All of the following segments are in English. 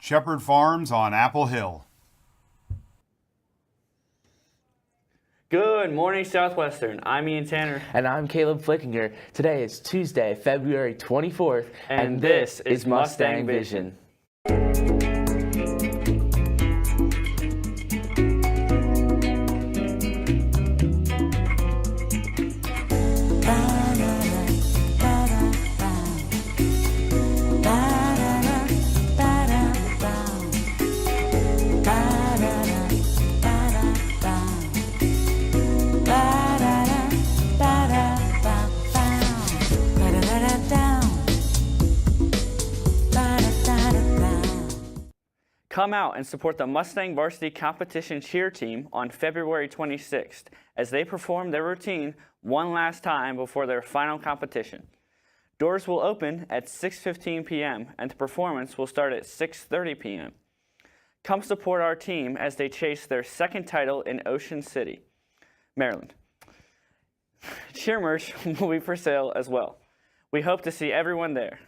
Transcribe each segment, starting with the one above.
Shepherd Farms on Apple Hill. Good morning, Southwestern. I'm Ian Tanner. And I'm Caleb Flickinger. Today is Tuesday, February 24th, and this is Mustang Vision. Come out and support the Mustang Varsity Competition Cheer Team on February 26th as they perform their routine one last time before their final competition. Doors will open at 6:15 p.m. and the performance will start at 6:30 p.m. Come support our team as they chase their second title in Ocean City, Maryland. Cheer merch will be for sale as well. We hope to see everyone there.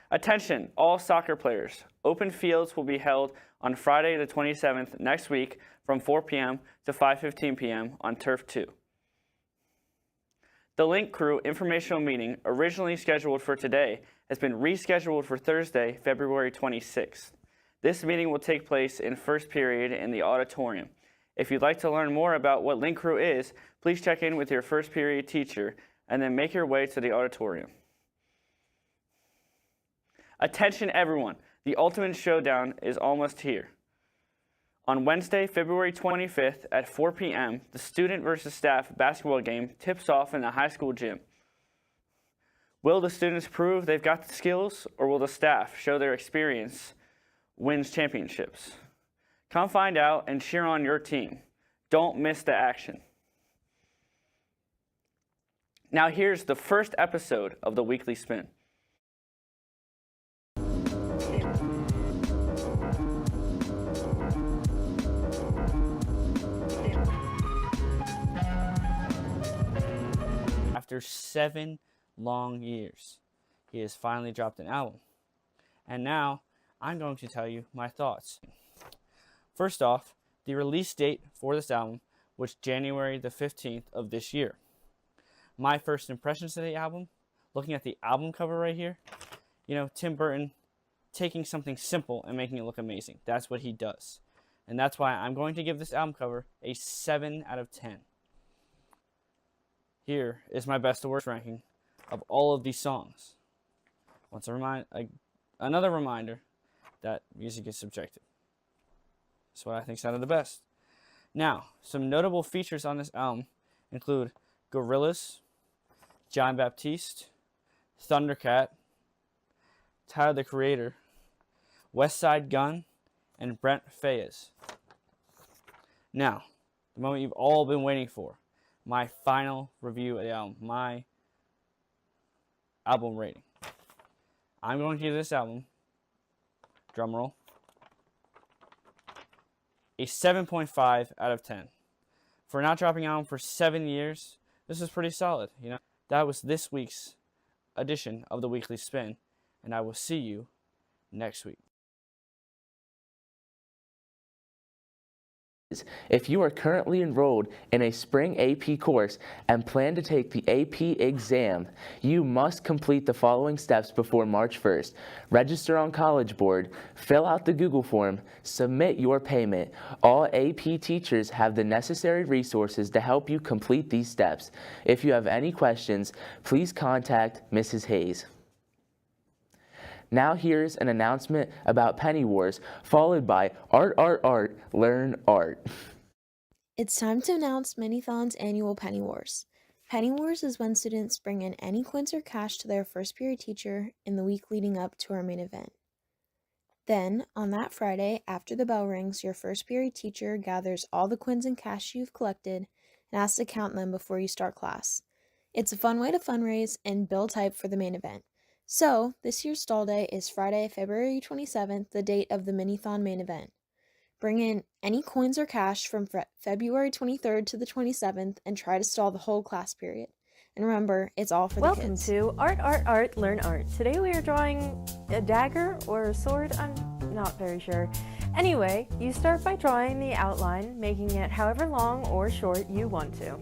Attention, all soccer players. Open fields will be held on Friday the 27th next week from 4 p.m. to 5:15 p.m. on Turf 2. The Link Crew informational meeting, originally scheduled for today, has been rescheduled for Thursday, February 26th. This meeting will take place in first period in the auditorium. If you'd like to learn more about what Link Crew is, please check in with your first period teacher and then make your way to the auditorium. Attention everyone, the Ultimate Showdown is almost here. On Wednesday, February 25th at 4 p.m., the student versus staff basketball game tips off in the high school gym. Will the students prove they've got the skills, or will the staff show their experience wins championships? Come find out and cheer on your team. Don't miss the action. Now here's the first episode of the Weekly Spin. After 7 long years, he has finally dropped an album. And now, I'm going to tell you my thoughts. First off, the release date for this album was January the 15th of this year. My first impressions of the album, looking at the album cover right here, Tim Burton taking something simple and making it look amazing. That's what he does. And that's why I'm going to give this album cover a 7 out of 10. Here is my best to worst ranking of all of these songs. Another reminder that music is subjective. That's what I think sounded the best. Now, some notable features on this album include Gorillaz, John Baptiste, Thundercat, Tyler the Creator, Westside Gunn, and Brent Faiyaz. Now, the moment you've all been waiting for. My final review of the album, my album rating. I'm going to give this album, drumroll, a 7.5 out of 10. For not dropping an album for 7 years, this is pretty solid. That was this week's edition of the Weekly Spin, and I will see you next week. If you are currently enrolled in a spring AP course and plan to take the AP exam, you must complete the following steps before March 1st. Register on College Board, fill out the Google form, submit your payment. All AP teachers have the necessary resources to help you complete these steps. If you have any questions, please contact Mrs. Hayes. Now here's an announcement about Penny Wars, followed by Art, Learn Art. It's time to announce Minithon's annual Penny Wars. Penny Wars is when students bring in any coins or cash to their first period teacher in the week leading up to our main event. Then, on that Friday, after the bell rings, your first period teacher gathers all the coins and cash you've collected and asks to count them before you start class. It's a fun way to fundraise and build hype for the main event. So, this year's stall day is Friday, February 27th, the date of the Minithon main event. Bring in any coins or cash from February 23rd to the 27th and try to stall the whole class period. And remember, it's all for the Welcome kids. to Art, Art, Art, Learn Art. Today we are drawing a dagger or a sword, I'm not very sure. Anyway, you start by drawing the outline, making it however long or short you want to.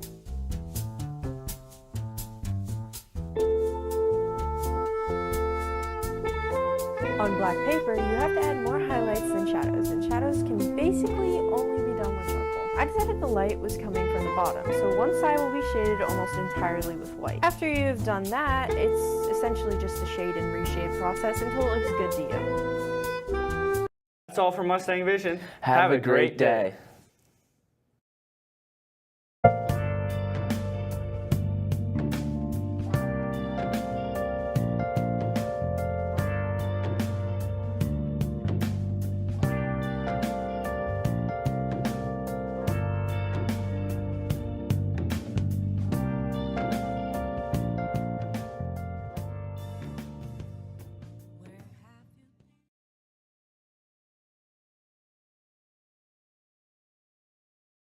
On black paper, you have to add more highlights than shadows, and shadows can basically only be done with charcoal. I decided the light was coming from the bottom, so one side will be shaded almost entirely with white. After you've done that, it's essentially just a shade and reshape process until it looks good to you. That's all from Mustang Vision. Have a great day.